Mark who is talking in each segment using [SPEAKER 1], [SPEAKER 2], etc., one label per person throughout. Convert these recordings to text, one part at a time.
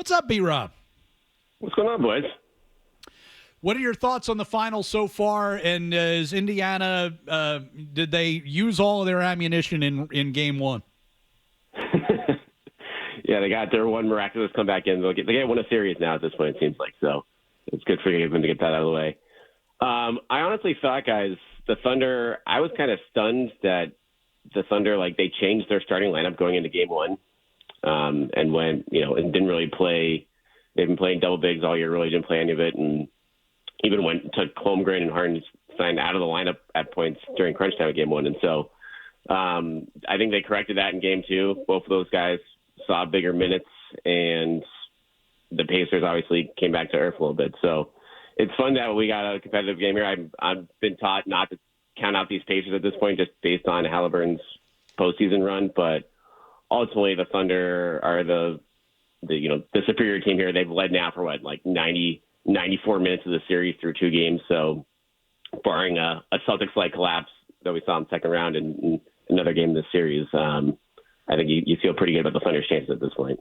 [SPEAKER 1] What's up, B-Rob?
[SPEAKER 2] What's going on, boys?
[SPEAKER 1] What are your thoughts on the final so far? And is Indiana, did they use all of their ammunition in game one?
[SPEAKER 2] Yeah, they got their one miraculous comeback in. They get win a series now at this point, it seems like. So it's good for them to get that out of the way. I honestly thought, guys, the Thunder, I was kind of stunned that the Thunder, they changed their starting lineup going into game one and went, and didn't really play. They've been playing double bigs all year, really didn't play any of it, and even took Holmgren and Hartenstein out of the lineup at points during crunch time of game one. And so I think they corrected that in game two. Both of those guys saw bigger minutes, and the Pacers obviously came back to earth a little bit. So it's fun that we got a competitive game here. I've been taught not to count out these Pacers at this point just based on Halliburton's postseason run, but ultimately the Thunder are the superior team here. They've led now for 94 minutes of the series through two games. So barring a Celtics-like collapse that we saw in the second round and another game in this series, I think you feel pretty good about the Thunder's chances at this point.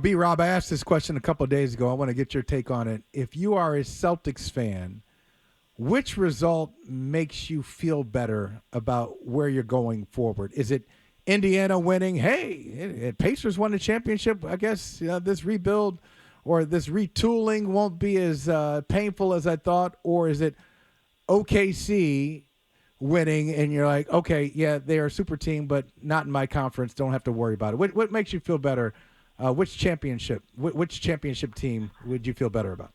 [SPEAKER 3] B-Rob, I asked this question a couple of days ago. I want to get your take on it. If you are a Celtics fan, which result makes you feel better about where you're going forward? Is it Indiana winning? Hey, Pacers won the championship. I guess this rebuild or this retooling won't be as painful as I thought. Or is it OKC winning and you're like, okay, yeah, they are a super team, but not in my conference. Don't have to worry about it. What makes you feel better? Which championship team would you feel better about?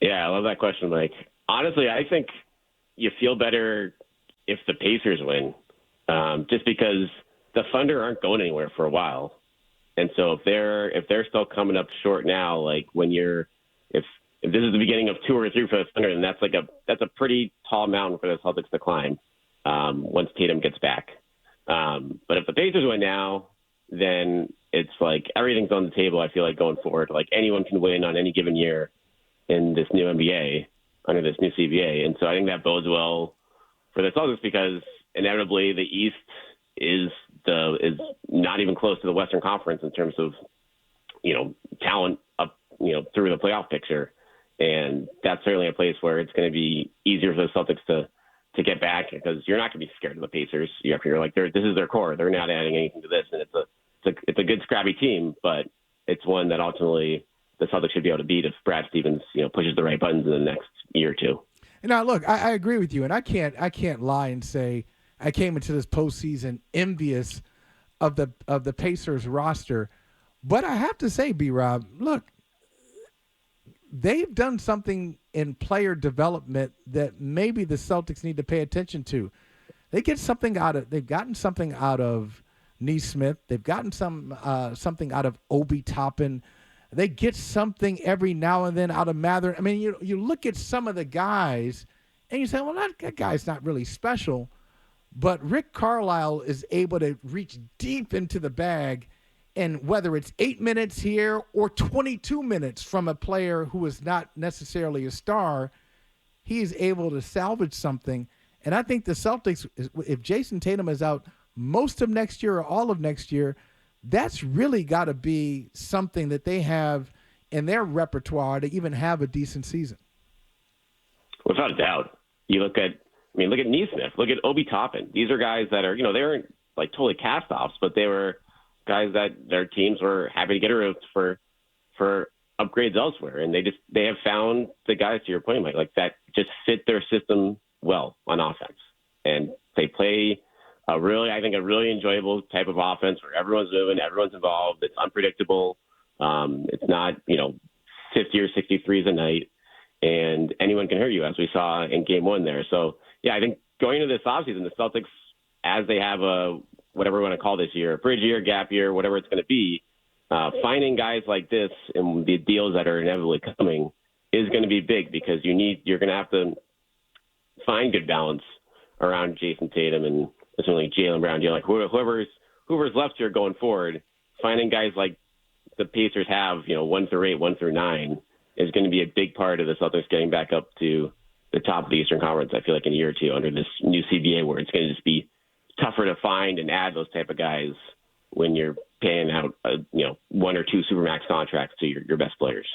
[SPEAKER 2] Yeah, I love that question, Mike. Honestly, I think you feel better if the Pacers win, just because the Thunder aren't going anywhere for a while. And so if they're still coming up short now, if this is the beginning of 2 or 3 for the Thunder, then that's a pretty tall mountain for the Celtics to climb once Tatum gets back. But if the Pacers win now, then it's everything's on the table. I feel like going forward, anyone can win on any given year in this new NBA under this new CBA, and so I think that bodes well for the Celtics because inevitably the East is not even close to the Western Conference in terms of talent up through the playoff picture, and that's certainly a place where it's going to be easier for the Celtics to get back because you're not going to be scared of the Pacers. You're this is their core. They're not adding anything to this, and it's a good scrappy team, but it's one that ultimately the Celtics should be able to beat if Brad Stevens pushes the right buttons in the next year or two.
[SPEAKER 3] Now, look, I agree with you, and I can't lie and say I came into this postseason envious of the Pacers roster, but I have to say, B-Rob, look, they've done something in player development that maybe the Celtics need to pay attention to. They've gotten something out of Nesmith. They've gotten something out of Obi Toppin. They get something every now and then out of Mather. I mean, you look at some of the guys and you say, well, that guy's not really special. But Rick Carlisle is able to reach deep into the bag, and whether it's 8 minutes here or 22 minutes from a player who is not necessarily a star, he is able to salvage something. And I think the Celtics, if Jason Tatum is out most of next year or all of next year, that's really got to be something that they have in their repertoire to even have a decent season.
[SPEAKER 2] Without a doubt. Look at Nesmith, look at Obi Toppin. These are guys that are, they weren't totally cast-offs, but they were guys that their teams were happy to get rid of for upgrades elsewhere. And they have found the guys, to your point, Mike, that just fit their system well on offense. And they play a really enjoyable type of offense where everyone's moving, everyone's involved. It's unpredictable. It's not, 50 or 60 threes a night, and anyone can hurt you, as we saw in game one there. So, yeah, I think going into this offseason, the Celtics, as they have whatever we want to call this year, a bridge year, gap year, whatever it's going to be, finding guys like this and the deals that are inevitably coming is going to be big because you're going to have to find good balance around Jason Tatum and certainly Jaylen Brown. Whoever's left here going forward, finding guys like the Pacers have, 1 through 8, 1 through 9 is going to be a big part of the Celtics getting back up to the top of the Eastern Conference, I feel like in a year or two under this new CBA where it's going to just be tougher to find and add those type of guys when you're paying out, one or two supermax contracts to your best players.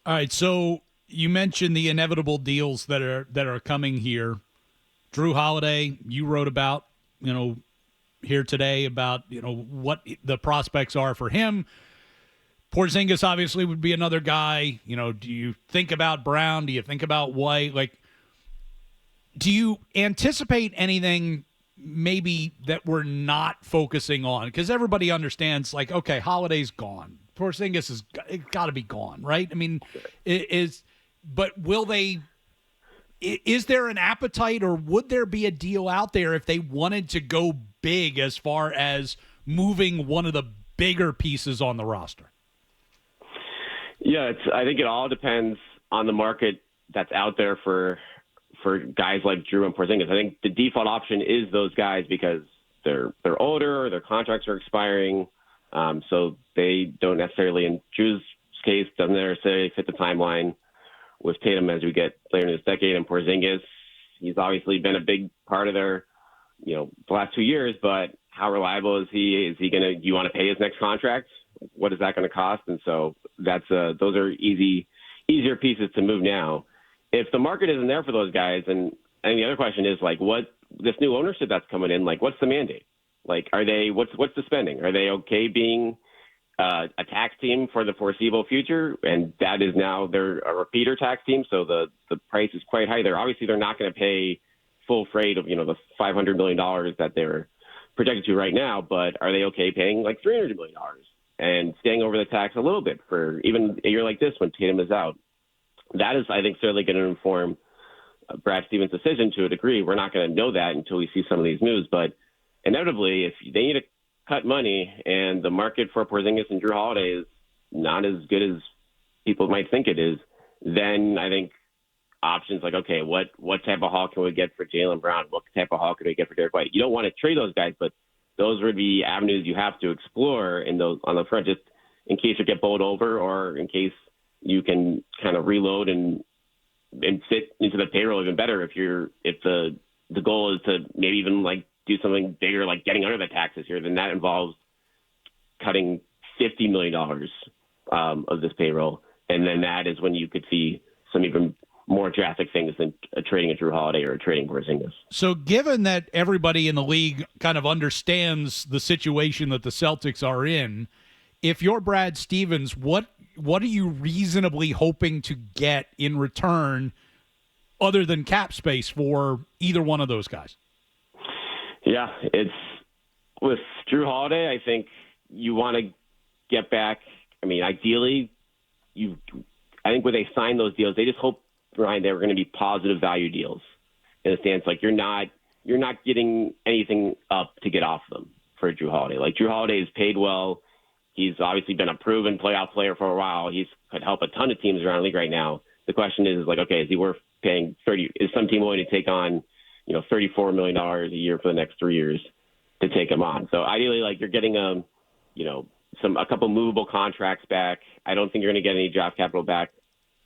[SPEAKER 1] All right, so you mentioned the inevitable deals that are coming here. Drew Holiday, you wrote about, here today about, what the prospects are for him. Porzingis obviously would be another guy. Do you think about Brown? Do you think about White? Like, do you anticipate anything maybe that we're not focusing on? Because everybody understands, like, okay, Holiday's gone. Porzingis is got to be gone, right? I mean, but will they? Is there an appetite, or would there be a deal out there if they wanted to go big as far as moving one of the bigger pieces on the roster?
[SPEAKER 2] Yeah, I think it all depends on the market that's out there for guys like Drew and Porzingis. I think the default option is those guys because they're older, their contracts are expiring, so they don't necessarily, in Drew's case, doesn't necessarily fit the timeline with Tatum as we get later in this decade. And Porzingis, he's obviously been a big part of their, the last 2 years, but how reliable is he? Is he do you want to pay his next contract? What is that going to cost? And so those are easier pieces to move now. If the market isn't there for those guys, and the other question is, like, what this new ownership that's coming in, like, what's the mandate? Like, what's the spending? Are they okay being a tax team for the foreseeable future? And that is now they're a repeater tax team, so the price is quite high. They're not going to pay full freight of the $500 million that they're projected to right now, but are they okay paying like $300 million and staying over the tax a little bit for even a year like this when Tatum is out? That is, I think, certainly going to inform Brad Stevens' decision to a degree. We're not going to know that until we see some of these moves, but inevitably, if they need to cut money and the market for Porzingis and Drew Holiday is not as good as people might think it is, then I think options like, okay, what type of haul can we get for Jaylen Brown? What type of haul can we get for Derek White? You don't want to trade those guys, but those would be avenues you have to explore in those on the front, just in case you get bowled over or in case you can kind of reload and fit into the payroll even better if the goal is to maybe even like do something bigger, like getting under the taxes here, then that involves cutting $50 million of this payroll. And then that is when you could see some even more drastic things than trading a Drew Holiday or trading Porzingis.
[SPEAKER 1] So given that everybody in the league kind of understands the situation that the Celtics are in, if you're Brad Stevens, what are you reasonably hoping to get in return other than cap space for either one of those guys?
[SPEAKER 2] Yeah, it's with Drew Holiday, I think you want to get back. I mean, ideally, I think when they sign those deals, they just hope, Ryan, they were going to be positive value deals in a sense. Like you're not getting anything up to get off them for Drew Holiday. Like Drew Holiday is paid well. He's obviously been a proven playoff player for a while. He's could help a ton of teams around the league right now. The question is like, okay, is he worth paying 30? Is some team willing to take on, $34 million a year for the next 3 years to take him on? So ideally, like you're getting a couple movable contracts back. I don't think you're going to get any draft capital back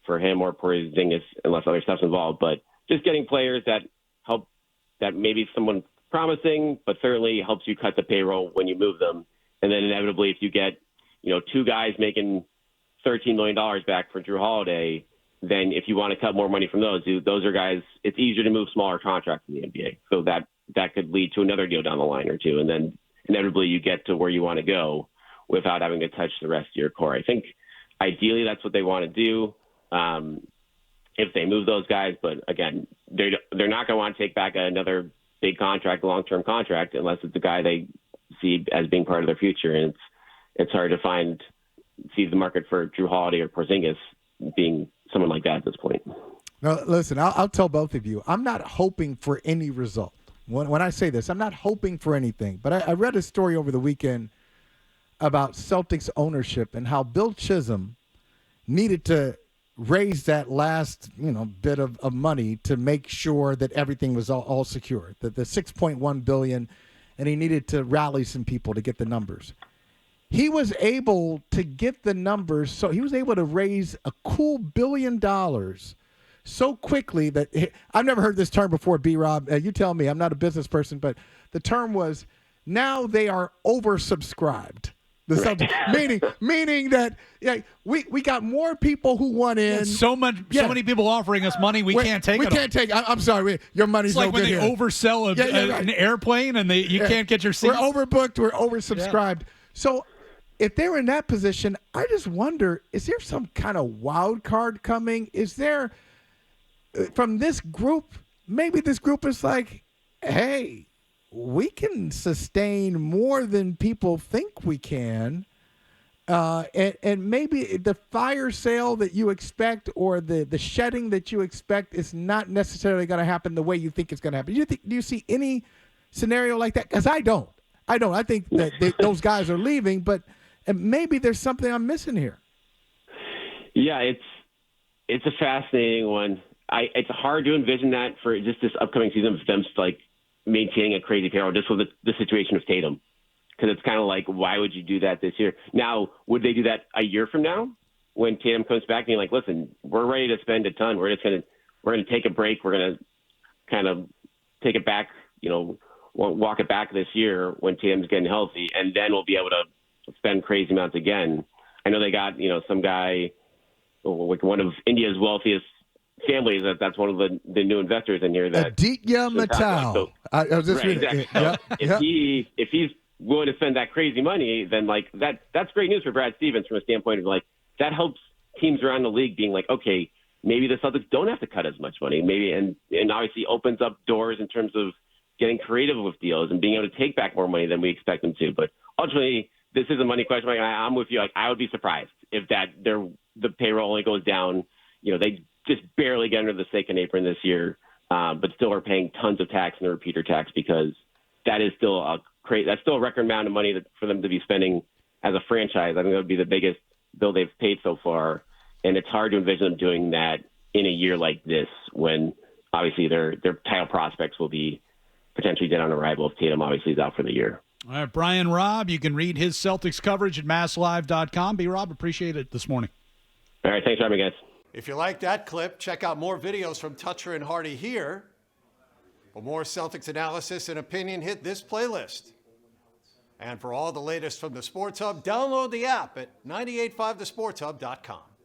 [SPEAKER 2] for him or Porzingis unless other stuff's involved. But just getting players that help, that maybe someone promising, but certainly helps you cut the payroll when you move them. And then inevitably, if you get, two guys making $13 million back for Drew Holiday, then if you want to cut more money from those are guys, it's easier to move smaller contracts in the NBA. So that could lead to another deal down the line or two. And then inevitably you get to where you want to go without having to touch the rest of your core. I think ideally that's what they want to do if they move those guys. But again, they're not going to want to take back another big contract, long-term contract, unless it's a guy they see as being part of their future. And it's hard to see the market for Drew Holiday or Porzingis being someone like that at this point.
[SPEAKER 3] No, listen, I'll tell both of you, I'm not hoping for any result. When I say this, I'm not hoping for anything. But I read a story over the weekend about Celtics ownership and how Bill Chisholm needed to raise that last bit of money to make sure that everything was all secure, the $6.1 billion, and he needed to rally some people to get the numbers. He was able to get the numbers, so he was able to raise a cool $1 billion so quickly that I've never heard this term before, B-Rob. You tell me, I'm not a business person, but the term was now they are oversubscribed. The Celtics, meaning that we got more people who want in.
[SPEAKER 1] So many people offering us money, we can't take it.
[SPEAKER 3] We can't take. I'm sorry, your money's
[SPEAKER 1] it's like
[SPEAKER 3] no
[SPEAKER 1] when
[SPEAKER 3] good
[SPEAKER 1] they
[SPEAKER 3] here.
[SPEAKER 1] oversell an airplane and you can't get your seat.
[SPEAKER 3] We're overbooked. We're oversubscribed. Yeah. So if they're in that position, I just wonder: is there some kind of wild card coming? Is there from this group? Maybe this group is like, hey, we can sustain more than people think we can. And maybe the fire sale that you expect or the shedding that you expect is not necessarily going to happen the way you think it's going to happen. Do you see any scenario like that? Because I don't. I think that those guys are leaving, but maybe there's something I'm missing here.
[SPEAKER 2] Yeah, it's a fascinating one. It's hard to envision that for just this upcoming season of them like maintaining a crazy payroll just with the situation of Tatum. Because it's kind of like, why would you do that this year? Now, would they do that a year from now when Tatum comes back and you're like, listen, we're ready to spend a ton. We're going to take a break. We're going to kind of take it back, walk it back this year when Tatum's getting healthy, and then we'll be able to spend crazy amounts again. I know they got, some guy, like one of India's wealthiest families, that's one of the new investors in here. That
[SPEAKER 3] Aditya Mittal.
[SPEAKER 2] So,
[SPEAKER 3] I was just reading.
[SPEAKER 2] Exactly. So if he's willing to spend that crazy money, then like that's great news for Brad Stevens from a standpoint of like that helps teams around the league being like, okay, maybe the Celtics don't have to cut as much money, maybe and obviously opens up doors in terms of getting creative with deals and being able to take back more money than we expect them to. But ultimately, this is a money question. Like, I'm with you. Like, I would be surprised if the payroll only goes down. They just barely get under the second apron this year, but still are paying tons of tax and repeater tax because that is still that's still a record amount of money for them to be spending as a franchise. I think that would be the biggest bill they've paid so far, and it's hard to envision them doing that in a year like this when obviously their title prospects will be potentially dead on arrival if Tatum obviously is out for the year.
[SPEAKER 1] All right, Brian Robb, you can read his Celtics coverage at masslive.com. Rob, appreciate it this morning.
[SPEAKER 2] All right, thanks for having me, guys.
[SPEAKER 4] If you like that clip, check out more videos from Toucher and Hardy here. For more Celtics analysis and opinion, hit this playlist. And for all the latest from the Sports Hub, download the app at 985thesportshub.com.